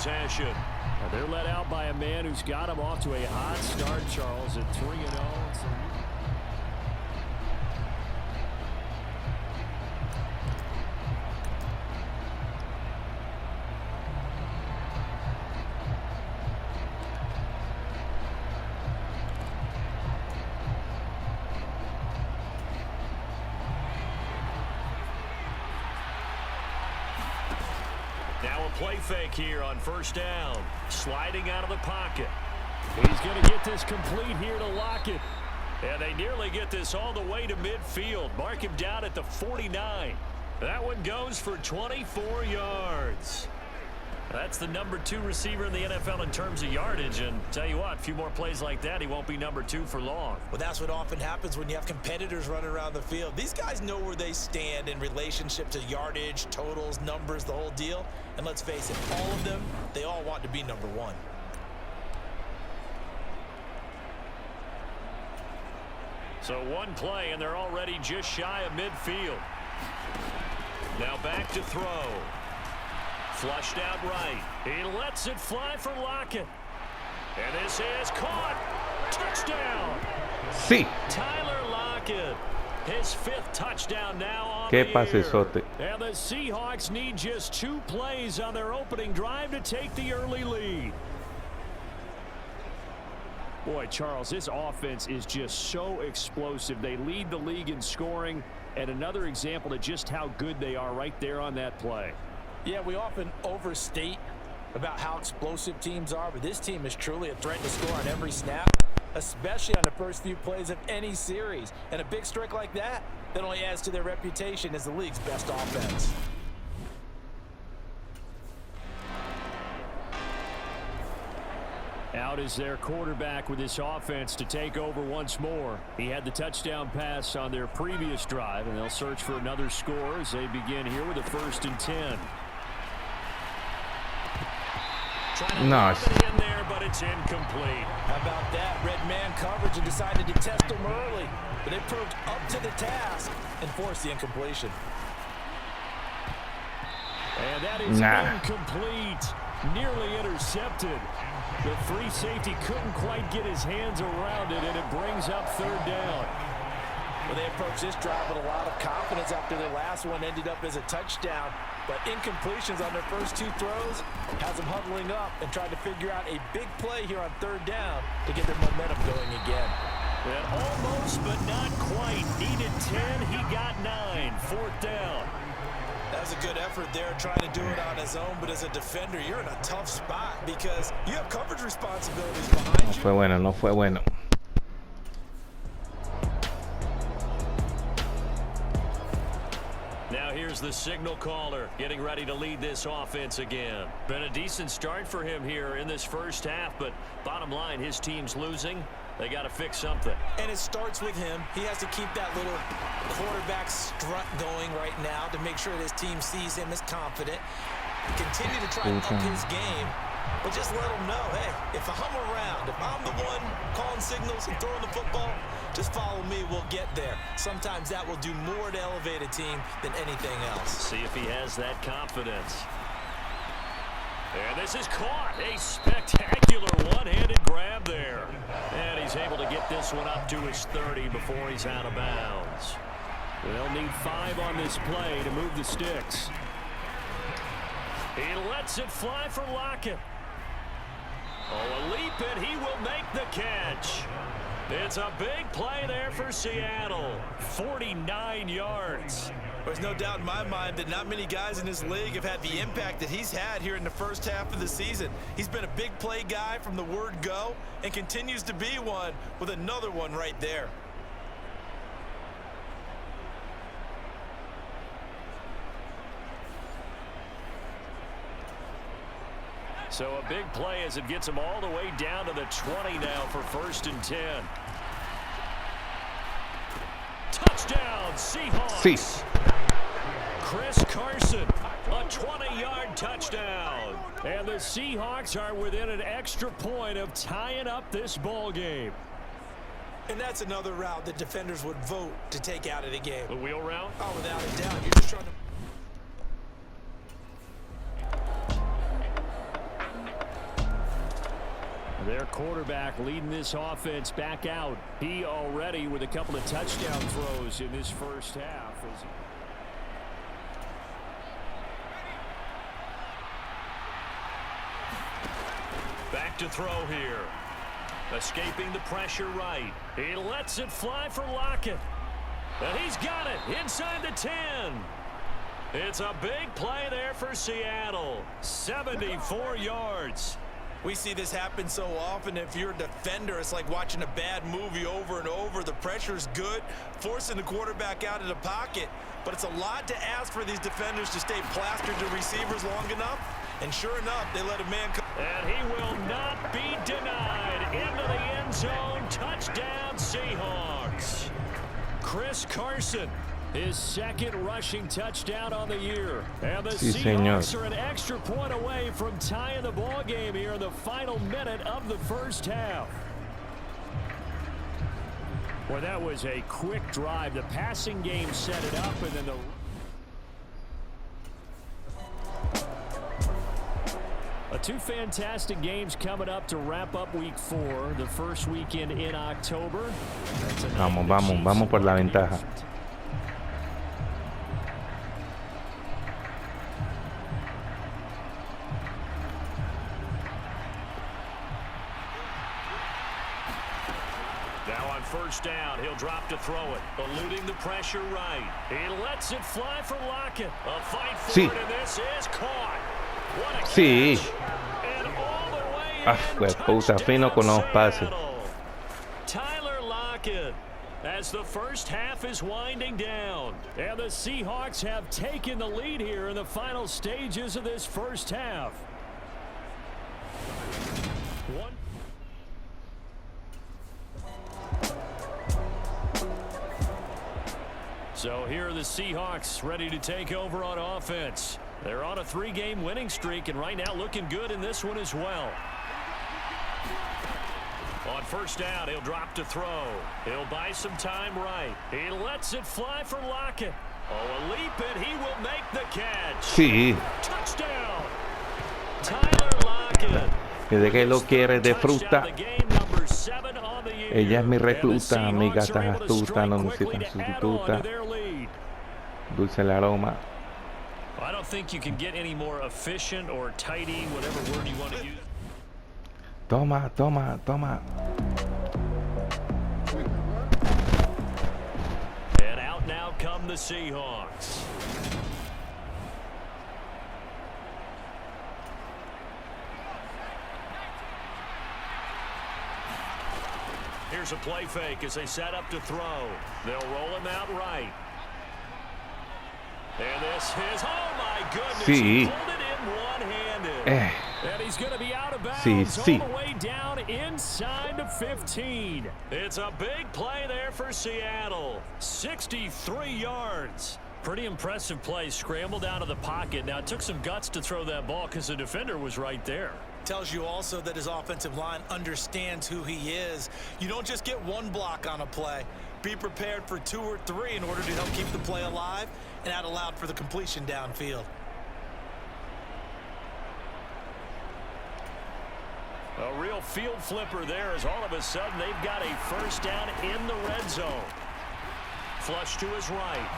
possession. They're let out by a man who's got them off to a hot start, Charles, at 3-0. Now a play fake here on first down. Sliding out of the pocket. He's going to get this complete here to Lockett. And they nearly get this all the way to midfield. Mark him down at the 49. That one goes for 24 yards. That's the number 2 receiver in the NFL in terms of yardage. And tell you what, a few more plays like that, he won't be number 2 for long. Well, that's what often happens when you have competitors running around the field. These guys know where they stand in relationship to yardage, totals, numbers, the whole deal. And let's face it, all of them, they all want to be number 1. So one play, and they're already just shy of midfield. Now back to throw. Flushed out right. He lets it fly for Lockett. And this is caught. Touchdown. Sí. Tyler Lockett. His 5th touchdown now on Qué the pasesote. year. And the Seahawks need just 2 plays on their opening drive to take the early lead. Boy, Charles, this offense is just so explosive. They lead the league in scoring, and another example of just how good they are right there on that play. Yeah, we often overstate about how explosive teams are, but this team is truly a threat to score on every snap, especially on the first few plays of any series. And a big streak like that only adds to their reputation as the league's best offense. Out is their quarterback with this offense to take over once more. He had the touchdown pass on their previous drive, and they'll search for another score as they begin here with a 1st and 10. Nice. In there, but it's incomplete. How about that? Red man coverage and decided to test him early. But they proved up to the task and forced the incompletion. And that is incomplete. Nearly intercepted. The free safety couldn't quite get his hands around it, and it brings up 3rd down. Well, they approached this drive with a lot of confidence after their last one ended up as a touchdown. But incompletions on their first 2 throws has them huddling up and trying to figure out a big play here on 3rd down to get their momentum going again. And almost, but not quite. Needed 10, he got 9. 4th down. That was a good effort there, trying to do it on his own, but as a defender, you're in a tough spot because you have coverage responsibilities behind you. No fue bueno, no fue bueno. Now here's the signal caller getting ready to lead this offense again. Been a decent start for him here in this first half, but bottom line, his team's losing. They got to fix something. And it starts with him. He has to keep that little quarterback strut going right now to make sure that his team sees him as confident. Continue to try to up his game, but just let him know, hey, if I'm around, if I'm the one calling signals and throwing the football, just follow me, we'll get there. Sometimes that will do more to elevate a team than anything else. See if he has that confidence. And this is caught. A spectacular one-handed grab there. And he's able to get this one up to his 30 before he's out of bounds. They'll need 5 on this play to move the sticks. He lets it fly for Lockett. Oh, a leap, and he will make the catch. It's a big play there for Seattle. 49 yards. There's no doubt in my mind that not many guys in this league have had the impact that he's had here in the first half of the season. He's been a big play guy from the word go and continues to be one with another one right there. So a big play as it gets him all the way down to the 20 now for 1st and 10. Touchdown, Seahawks. Sí. Chris Carson, a 20-yard touchdown. And the Seahawks are within an extra point of tying up this ball game. And that's another route that defenders would vote to take out of the game. The wheel route? Oh, without a doubt. You're just trying to... Their quarterback leading this offense back out. He already with a couple of touchdown throws in this first half. Back to throw here. Escaping the pressure right. He lets it fly for Lockett. And he's got it inside the 10. It's a big play there for Seattle. 74 yards. We see this happen so often. If you're a defender, it's like watching a bad movie over and over. The pressure's good, forcing the quarterback out of the pocket. But it's a lot to ask for these defenders to stay plastered to receivers long enough. And sure enough, they let a man come. And he will not be denied. Into the end zone. Touchdown, Seahawks. Chris Carson, his second rushing touchdown on the year. And the Sí, Seahawks señor. are an extra point away from tying the ball game here in the final minute of the first half. Well, that was a quick drive. The passing game set it up, and then the... Two fantastic games coming up to wrap up week 4, the first weekend in October. Vamos por la ventaja. Now on first down, he'll drop to throw it. Eluding the pressure right. He lets it fly for Lockett. A fight for Sí. it, and this is caught. What a Sí. catch. And all the way Ah, in, puta, fino con los pases. Seattle. Tyler Lockett as the first half is winding down. And the Seahawks have taken the lead here in the final stages of this first half. So here are the Seahawks ready to take over on offense. They're on a 3-game winning streak, and right now looking good in this one as well. On first down, he'll drop to throw. He'll buy some time right. He lets it fly for Lockett. Oh, a leap, and he will make the catch. Sí. Touchdown. Tyler Lockett. ¿De qué lo quieres de fruta? Ella es mi recluta, mi gata astuta, no necesita sustituta. Dulce el aroma. I don't think you can get any more efficient or tidy, whatever word you want to use. Toma, toma, toma. And out now come the Seahawks. Here's a play fake as they set up to throw. They'll roll him out right. And this is, oh my goodness, Sí. he pulled it in one-handed. And he's going to be out of bounds Sí. all the way down inside the 15. It's a big play there for Seattle. 63 yards. Pretty impressive play, scrambled out of the pocket. Now, it took some guts to throw that ball because the defender was right there. Tells you also that his offensive line understands who he is. You don't just get one block on a play. Be prepared for 2 or 3 in order to help keep the play alive and out allowed for the completion downfield. A real field flipper there as all of a sudden they've got a first down in the red zone. Flush to his right.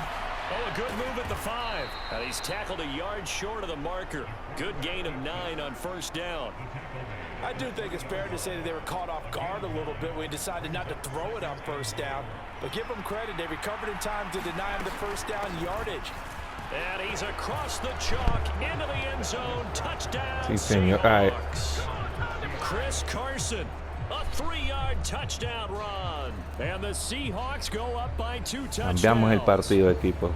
Oh, a good move at the 5. And he's tackled a yard short of the marker. Good gain of 9 on first down. I do think it's fair to say that they were caught off guard a little bit when he decided not to throw it on first down. But give them credit. They recovered in time to deny him the first down yardage. And he's across the chalk into the end zone. Touchdown, Sí, señor. Ay. Seahawks. Chris Carson, a 3-yard touchdown run. And the Seahawks go up by 2 touchdowns. Cambiamos el partido, equipo.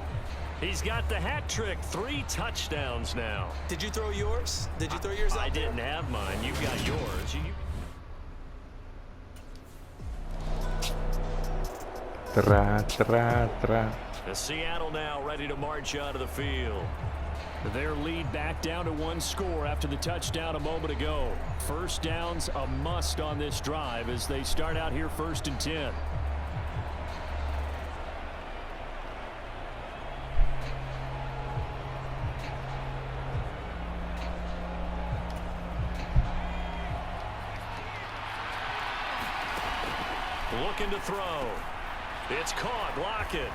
He's got the hat trick, 3 touchdowns now. Did you throw yours? Did you throw yours out I there? didn't have mine. You've got yours. Tra. The Seattle now ready to march out of the field. Their lead back down to 1 score after the touchdown a moment ago. First down's a must on this drive as they start out here 1st and 10. Looking to throw. It's caught. Lockett.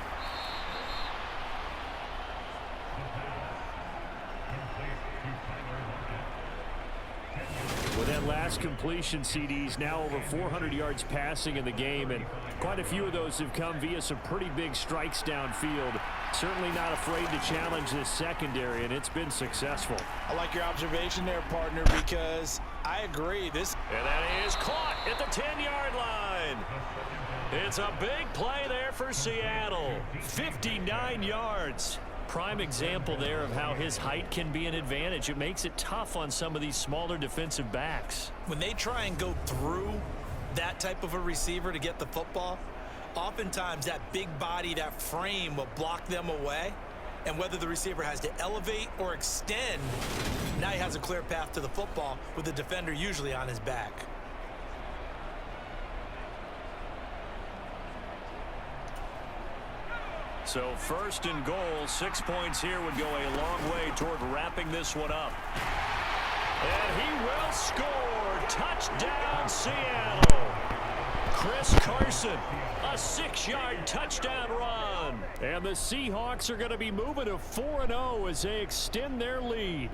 With that last completion, CDs now over 400 yards passing in the game, and quite a few of those have come via some pretty big strikes downfield. Certainly not afraid to challenge this secondary, and it's been successful. I like your observation there, partner, because I agree. And that is caught at the 10-yard line. It's a big play there for Seattle. 59 yards. Prime example there of how his height can be an advantage. It makes it tough on some of these smaller defensive backs. When they try and go through that type of a receiver to get the football, oftentimes that big body, that frame will block them away. And whether the receiver has to elevate or extend, now he has a clear path to the football with the defender usually on his back. So first and goal, 6 points here would go a long way toward wrapping this one up. And he will score. Touchdown, Seattle. Chris Carson, a 6-yard touchdown run. And the Seahawks are going to be moving to 4-0 as they extend their lead.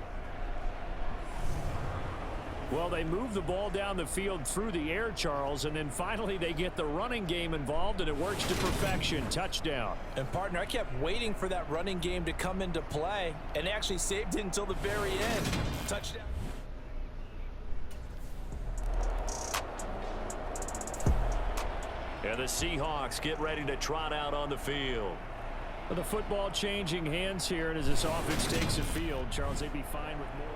Well, they move the ball down the field through the air, Charles, and then finally they get the running game involved, and it works to perfection. Touchdown. And, partner, I kept waiting for that running game to come into play and actually saved it until the very end. Touchdown. And the Seahawks get ready to trot out on the field. With the football changing hands here, and as this offense takes the field, Charles, they'd be fine with more.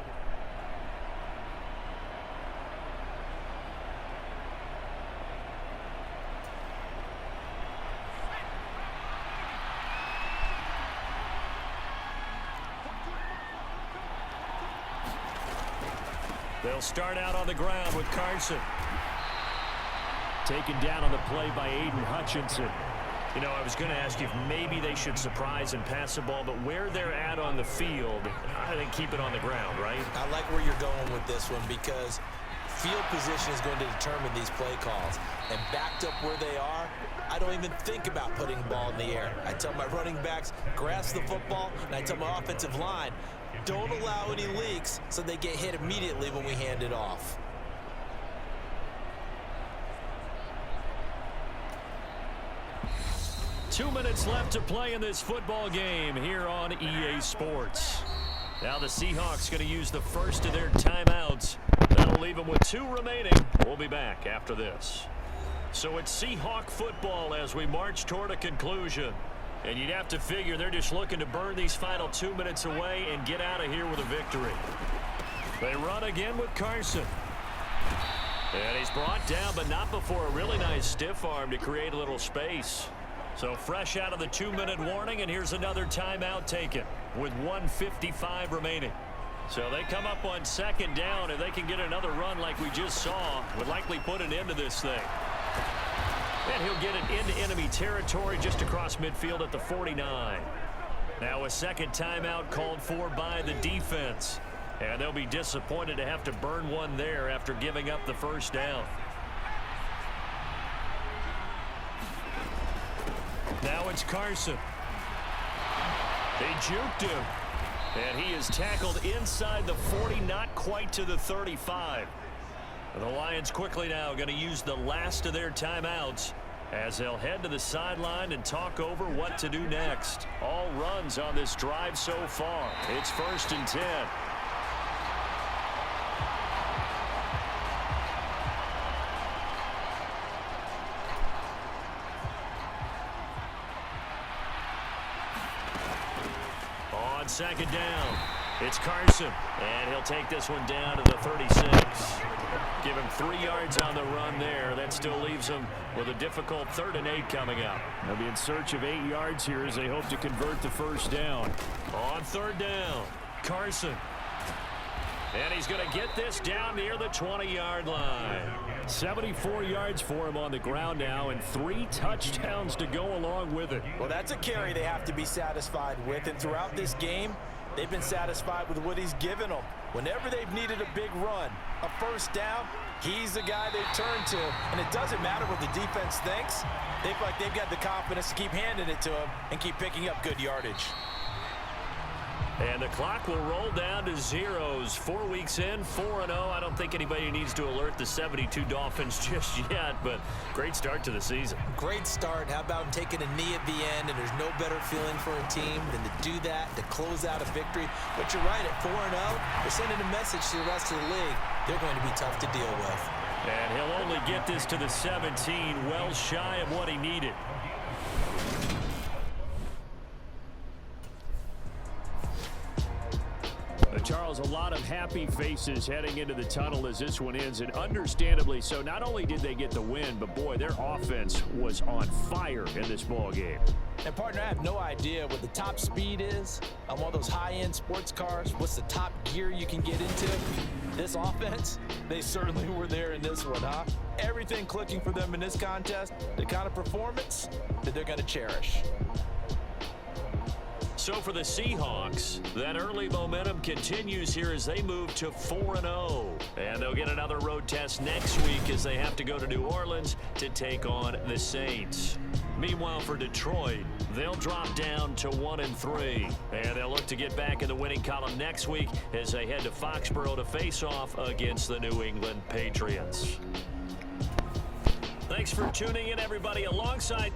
They'll start out on the ground with Carson. Taken down on the play by Aiden Hutchinson. You know, I was going to ask you if maybe they should surprise and pass the ball, but where they're at on the field, I think keep it on the ground, right? I like where you're going with this one because field position is going to determine these play calls. And backed up where they are, I don't even think about putting the ball in the air. I tell my running backs, grasp the football, and I tell my offensive line, don't allow any leaks so they get hit immediately when we hand it off. Two minutes left to play in this football game here on EA Sports. Now the Seahawks going to use the first of their timeouts. That'll leave them with 2 remaining. We'll be back after this. So it's Seahawk football as we march toward a conclusion. And you'd have to figure they're just looking to burn these final 2 minutes away and get out of here with a victory. They run again with Carson. And he's brought down, but not before a really nice stiff arm to create a little space. So fresh out of the 2-minute warning, and here's another timeout taken with 1:55 remaining. So they come up on second down, and they can get another run like we just saw. Would likely put an end to this thing. And he'll get it into enemy territory just across midfield at the 49. Now a second timeout called for by the defense. And they'll be disappointed to have to burn one there after giving up the first down. Now it's Carson. They juked him. And he is tackled inside the 40, not quite to the 35. The Lions quickly now going to use the last of their timeouts as they'll head to the sideline and talk over what to do next. All runs on this drive so far. It's 1st and 10. On second down, it's Carson, and he'll take this one down to the 36. Give him 3 yards on the run there. That still leaves him with a difficult 3rd and 8 coming up. They'll be in search of 8 yards here as they hope to convert the first down. On 3rd down, Carson. And he's going to get this down near the 20-yard line. 74 yards for him on the ground now, and 3 touchdowns to go along with it. Well, that's a carry they have to be satisfied with. And throughout this game, They've been satisfied with what he's given them. Whenever they've needed a big run, a first down, he's the guy they've turned to. And it doesn't matter what the defense thinks. They feel like they've got the confidence to keep handing it to him and keep picking up good yardage. And the clock will roll down to zeros. 4 weeks in, 4-0. I don't think anybody needs to alert the 72 Dolphins just yet, but great start to the season. Great start. How about taking a knee at the end? And there's no better feeling for a team than to do that, to close out a victory. But you're right, at 4-0, they're sending a message to the rest of the league. They're going to be tough to deal with. And he'll only get this to the 17, well shy of what he needed. Charles, a lot of happy faces heading into the tunnel as this one ends, and understandably so. Not only did they get the win, but boy, their offense was on fire in this ball game. And partner, I have no idea what the top speed is on one of those high-end sports cars. What's the top gear you can get into? This offense, they certainly were there in this one, huh? Everything clicking for them in this contest, the kind of performance that they're going to cherish. So for the Seahawks, that early momentum continues here as they move to 4-0. And they'll get another road test next week as they have to go to New Orleans to take on the Saints. Meanwhile, for Detroit, they'll drop down to 1-3. And they'll look to get back in the winning column next week as they head to Foxborough to face off against the New England Patriots. Thanks for tuning in, everybody. Alongside